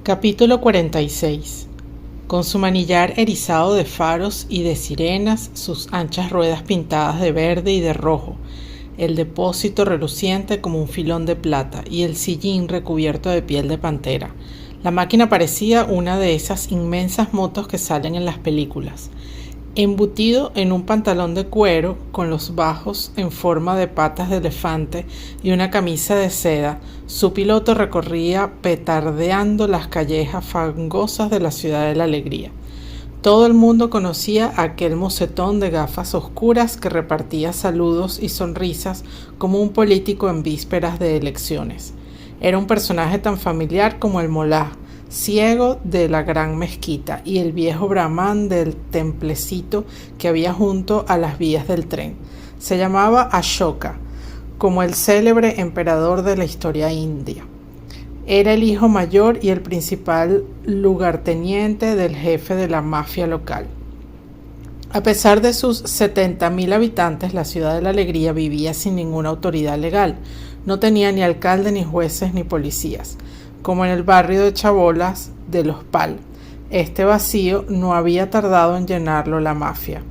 Capítulo 46. Con su manillar erizado de faros y de sirenas, sus anchas ruedas pintadas de verde y de rojo, el depósito reluciente como un filón de plata y el sillín recubierto de piel de pantera, la máquina parecía una de esas inmensas motos que salen en las películas. Embutido en un pantalón de cuero con los bajos en forma de patas de elefante y una camisa de seda, su piloto recorría petardeando las callejas fangosas de la ciudad de la alegría. Todo el mundo conocía a aquel mocetón de gafas oscuras que repartía saludos y sonrisas como un político en vísperas de elecciones. Era un personaje tan familiar como el molá, ciego de la gran mezquita, y el viejo brahmán del templecito que había junto a las vías del tren. Se llamaba Ashoka, como el célebre emperador de la historia india. Era el hijo mayor y el principal lugarteniente del jefe de la mafia local. A pesar de sus 70.000 habitantes, la ciudad de la alegría vivía sin ninguna autoridad legal. No tenía ni alcalde, ni jueces, ni policías, como en el barrio de Chabolas de Los Pal. Este vacío no había tardado en llenarlo la mafia.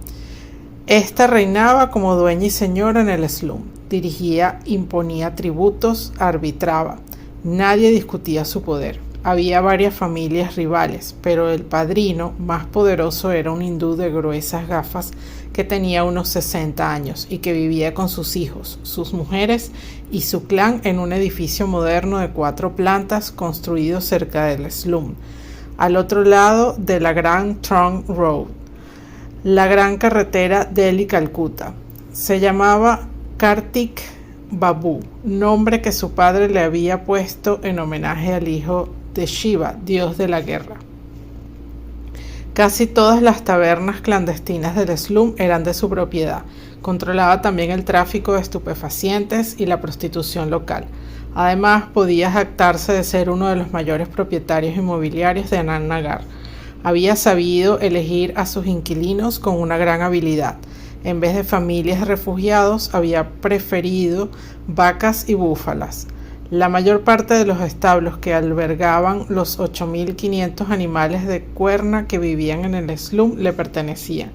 Esta reinaba como dueña y señora en el slum. Dirigía, imponía tributos, arbitraba. Nadie discutía su poder. Había varias familias rivales, pero el padrino más poderoso era un hindú de gruesas gafas que tenía unos 60 años y que vivía con sus hijos, sus mujeres y su clan en un edificio moderno de 4 plantas construido cerca del slum, al otro lado de la Grand Trunk Road, la gran carretera Delhi-Calcuta. Se llamaba Kartik Babu, nombre que su padre le había puesto en homenaje al hijo de Shiva, dios de la guerra. Casi todas las tabernas clandestinas del slum eran de su propiedad. Controlaba también el tráfico de estupefacientes y la prostitución local. Además, podía jactarse de ser uno de los mayores propietarios inmobiliarios de Anand Nagar. Había sabido elegir a sus inquilinos con una gran habilidad. En vez de familias de refugiados, había preferido vacas y búfalas. La mayor parte de los establos que albergaban los 8.500 animales de cuerna que vivían en el slum le pertenecían.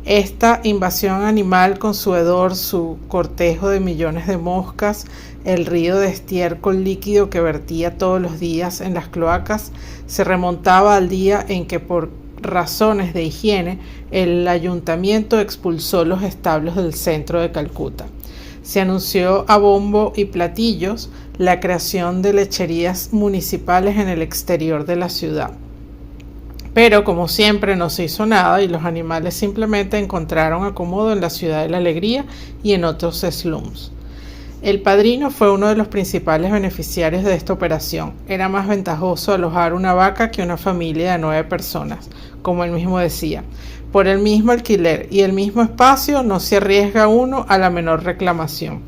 Esta invasión animal con su hedor, su cortejo de millones de moscas, el río de estiércol líquido que vertía todos los días en las cloacas, se remontaba al día en que por razones de higiene el ayuntamiento expulsó los establos del centro de Calcuta. Se anunció a bombo y platillos la creación de lecherías municipales en el exterior de la ciudad. Pero, como siempre, no se hizo nada y los animales simplemente encontraron acomodo en la ciudad de la alegría y en otros slums. El padrino fue uno de los principales beneficiarios de esta operación. Era más ventajoso alojar una vaca que una familia de 9 personas, como él mismo decía. Por el mismo alquiler y el mismo espacio no se arriesga uno a la menor reclamación.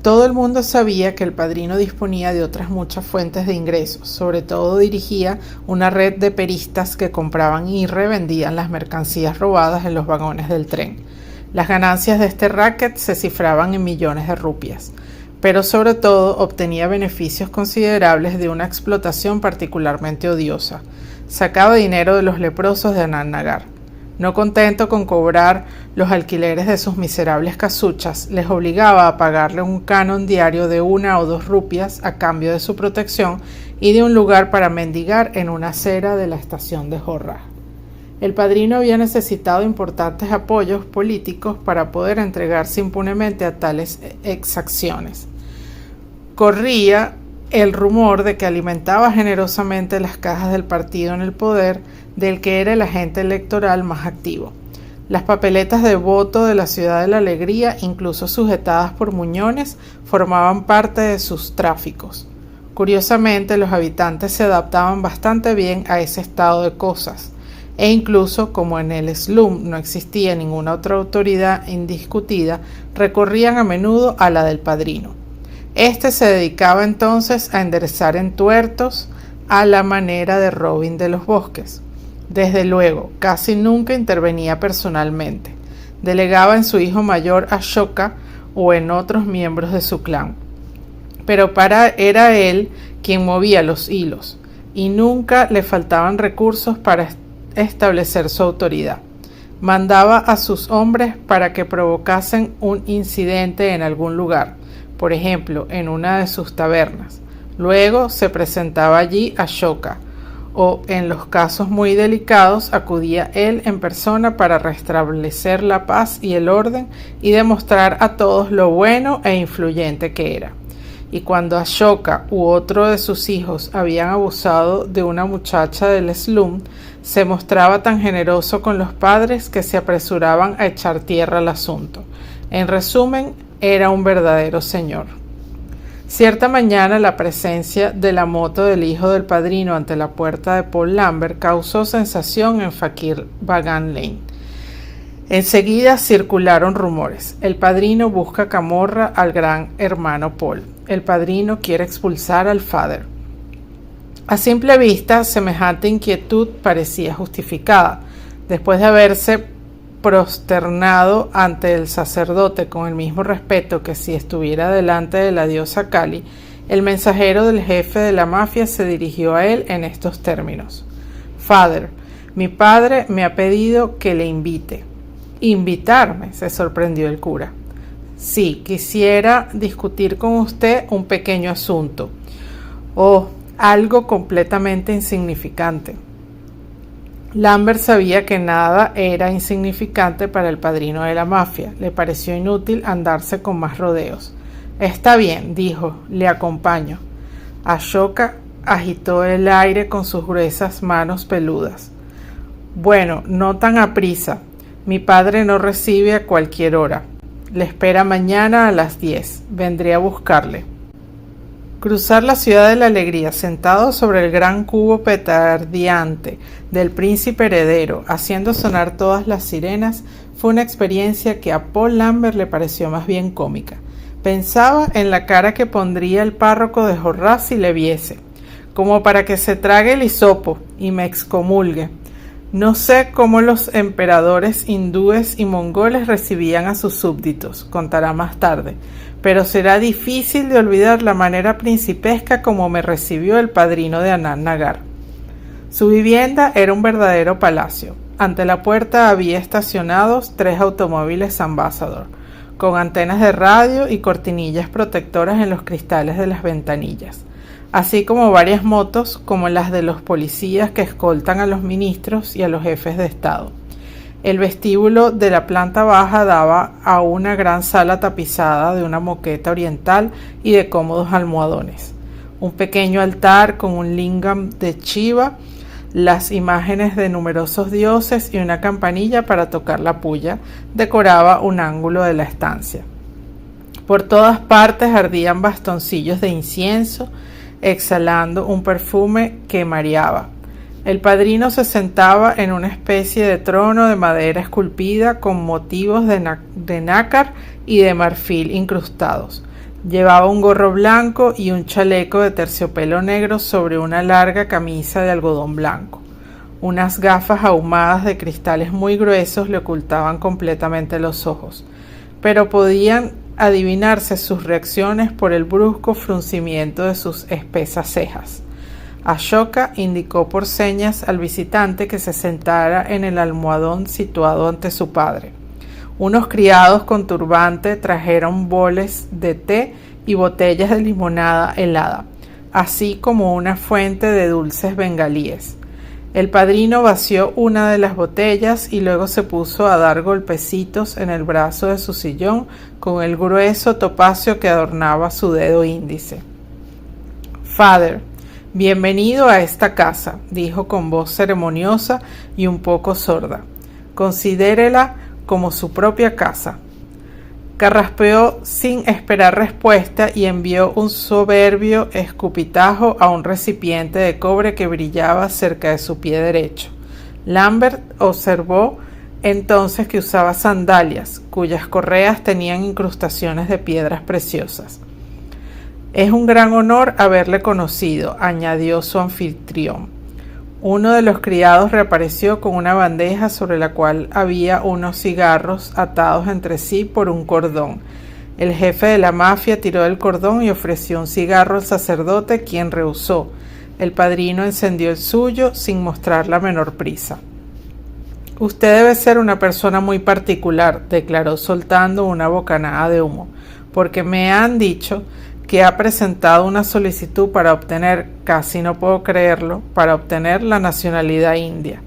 Todo el mundo sabía que el padrino disponía de otras muchas fuentes de ingresos. Sobre todo dirigía una red de peristas que compraban y revendían las mercancías robadas en los vagones del tren. Las ganancias de este racket se cifraban en millones de rupias, pero sobre todo obtenía beneficios considerables de una explotación particularmente odiosa. Sacaba dinero de los leprosos de Anand Nagar. No contento con cobrar los alquileres de sus miserables casuchas, les obligaba a pagarle un canon diario de 1 o 2 rupias a cambio de su protección y de un lugar para mendigar en una acera de la estación de Jorra. El padrino había necesitado importantes apoyos políticos para poder entregarse impunemente a tales exacciones. Corría el rumor de que alimentaba generosamente las cajas del partido en el poder, del que era el agente electoral más activo. Las papeletas de voto de la ciudad de la alegría, incluso sujetadas por muñones, formaban parte de sus tráficos. Curiosamente, los habitantes se adaptaban bastante bien a ese estado de cosas, e incluso, como en el slum no existía ninguna otra autoridad indiscutida, recorrían a menudo a la del padrino. Este se dedicaba entonces a enderezar entuertos a la manera de Robin de los Bosques. Desde luego, casi nunca intervenía personalmente. Delegaba en su hijo mayor Ashoka o en otros miembros de su clan. Pero era él quien movía los hilos. y nunca le faltaban recursos para establecer su autoridad. Mandaba a sus hombres para que provocasen un incidente en algún lugar, por ejemplo, en una de sus tabernas. Luego se presentaba allí Ashoka, o en los casos muy delicados acudía él en persona para restablecer la paz y el orden y demostrar a todos lo bueno e influyente que era. Y cuando Ashoka u otro de sus hijos habían abusado de una muchacha del slum, se mostraba tan generoso con los padres que se apresuraban a echar tierra al asunto. En resumen, era un verdadero señor. Cierta mañana la presencia de la moto del hijo del padrino ante la puerta de Paul Lambert causó sensación en Fakir Bagan Lane. Enseguida circularon rumores. El padrino busca camorra al gran hermano Paul. El padrino quiere expulsar al Father. A simple vista, semejante inquietud parecía justificada. Después de haberse prosternado ante el sacerdote con el mismo respeto que si estuviera delante de la diosa Kali, el mensajero del jefe de la mafia se dirigió a él en estos términos: Father, mi padre me ha pedido que le invite. ¿Invitarme?, se sorprendió el cura. Sí, quisiera discutir con usted un pequeño asunto. Oh, algo completamente insignificante. Lambert sabía que nada era insignificante para el padrino de la mafia. Le pareció inútil andarse con más rodeos. Está bien, dijo, le acompaño. Ashoka agitó el aire con sus gruesas manos peludas. Bueno, no tan aprisa. Mi padre no recibe a cualquier hora. Le espera mañana a las 10. Vendré a buscarle. Cruzar la ciudad de la alegría sentado sobre el gran cubo petardeante del príncipe heredero, haciendo sonar todas las sirenas, fue una experiencia que a Paul Lambert le pareció más bien cómica. Pensaba en la cara que pondría el párroco de Jorrás si le viese, como para que se trague el hisopo y me excomulgue. No sé cómo los emperadores hindúes y mongoles recibían a sus súbditos, contará más tarde, pero será difícil de olvidar la manera principesca como me recibió el padrino de Anand Nagar. Su vivienda era un verdadero palacio. Ante la puerta había estacionados 3 automóviles Ambassador, con antenas de radio y cortinillas protectoras en los cristales de las ventanillas, así como varias motos como las de los policías que escoltan a los ministros y a los jefes de Estado. El vestíbulo de la planta baja daba a una gran sala tapizada de una moqueta oriental y de cómodos almohadones. Un pequeño altar con un lingam de Shiva, las imágenes de numerosos dioses y una campanilla para tocar la puya decoraba un ángulo de la estancia. Por todas partes ardían bastoncillos de incienso, exhalando un perfume que mareaba. El padrino se sentaba en una especie de trono de madera esculpida con motivos de nácar y de marfil incrustados. Llevaba un gorro blanco y un chaleco de terciopelo negro sobre una larga camisa de algodón blanco. Unas gafas ahumadas de cristales muy gruesos le ocultaban completamente los ojos, pero podían adivinarse sus reacciones por el brusco fruncimiento de sus espesas cejas. Ashoka indicó por señas al visitante que se sentara en el almohadón situado ante su padre. Unos criados con turbante trajeron boles de té y botellas de limonada helada, así como una fuente de dulces bengalíes. El padrino vació una de las botellas y luego se puso a dar golpecitos en el brazo de su sillón con el grueso topacio que adornaba su dedo índice. Father, bienvenido a esta casa, dijo con voz ceremoniosa y un poco sorda. Considérela como su propia casa. Carraspeó sin esperar respuesta y envió un soberbio escupitajo a un recipiente de cobre que brillaba cerca de su pie derecho. Lambert observó entonces que usaba sandalias, cuyas correas tenían incrustaciones de piedras preciosas. Es un gran honor haberle conocido, añadió su anfitrión. Uno de los criados reapareció con una bandeja sobre la cual había unos cigarros atados entre sí por un cordón. El jefe de la mafia tiró del cordón y ofreció un cigarro al sacerdote, quien rehusó. El padrino encendió el suyo sin mostrar la menor prisa. Usted debe ser una persona muy particular, declaró soltando una bocanada de humo, porque me han dicho que ha presentado una solicitud para obtener, casi no puedo creerlo, para obtener la nacionalidad india.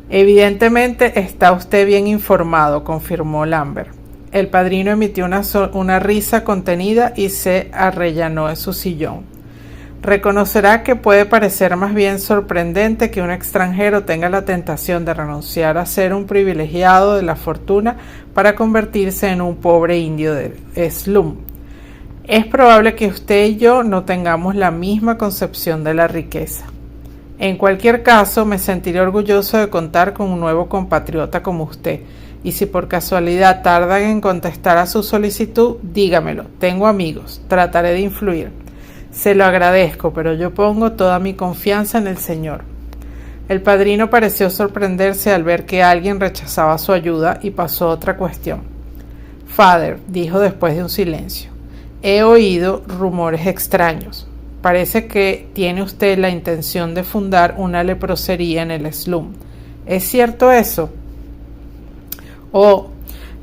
Evidentemente está usted bien informado, confirmó Lambert. El padrino emitió una risa contenida y se arrellanó en su sillón. Reconocerá que puede parecer más bien sorprendente que un extranjero tenga la tentación de renunciar a ser un privilegiado de la fortuna para convertirse en un pobre indio de slum. Es probable que usted y yo no tengamos la misma concepción de la riqueza. En cualquier caso, me sentiré orgulloso de contar con un nuevo compatriota como usted, y si por casualidad tardan en contestar a su solicitud, dígamelo, tengo amigos, trataré de influir. Se lo agradezco, pero yo pongo toda mi confianza en el Señor. El padrino pareció sorprenderse al ver que alguien rechazaba su ayuda y pasó a otra cuestión. Father, dijo después de un silencio, he oído rumores extraños. Parece que tiene usted la intención de fundar una leprosería en el slum. ¿Es cierto eso? Oh,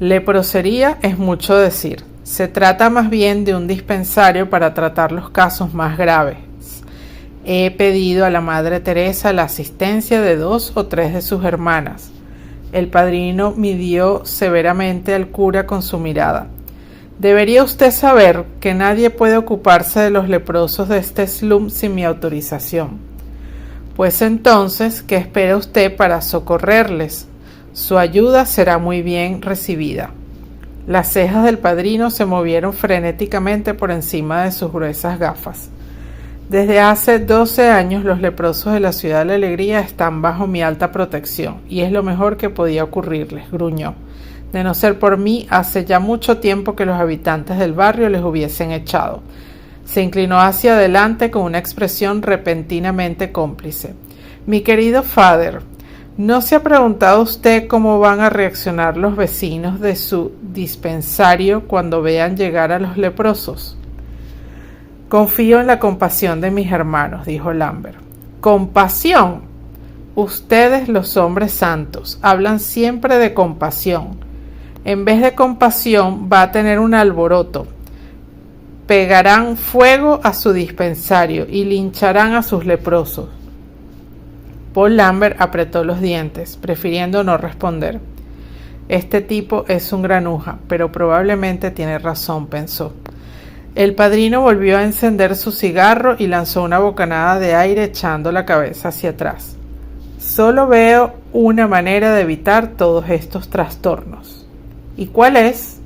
leprosería es mucho decir. Se trata más bien de un dispensario para tratar los casos más graves. He pedido a la Madre Teresa la asistencia de 2 o 3 de sus hermanas. El padrino midió severamente al cura con su mirada. Debería usted saber que nadie puede ocuparse de los leprosos de este slum sin mi autorización. Pues entonces, ¿qué espera usted para socorrerles? Su ayuda será muy bien recibida. Las cejas del padrino se movieron frenéticamente por encima de sus gruesas gafas. Desde hace 12 años los leprosos de la Ciudad de la Alegría están bajo mi alta protección, y es lo mejor que podía ocurrirles, gruñó. De no ser por mí, hace ya mucho tiempo que los habitantes del barrio les hubiesen echado. Se inclinó hacia adelante con una expresión repentinamente cómplice. Mi querido Father, ¿no se ha preguntado usted cómo van a reaccionar los vecinos de su dispensario cuando vean llegar a los leprosos? Confío en la compasión de mis hermanos, dijo Lambert. ¿Compasión? Ustedes, los hombres santos, hablan siempre de compasión. En vez de compasión, va a tener un alboroto. Pegarán fuego a su dispensario y lincharán a sus leprosos. Paul Lambert apretó los dientes, prefiriendo no responder. Este tipo es un granuja, pero probablemente tiene razón, pensó. El padrino volvió a encender su cigarro y lanzó una bocanada de aire echando la cabeza hacia atrás. Solo veo una manera de evitar todos estos trastornos. ¿Y cuál es?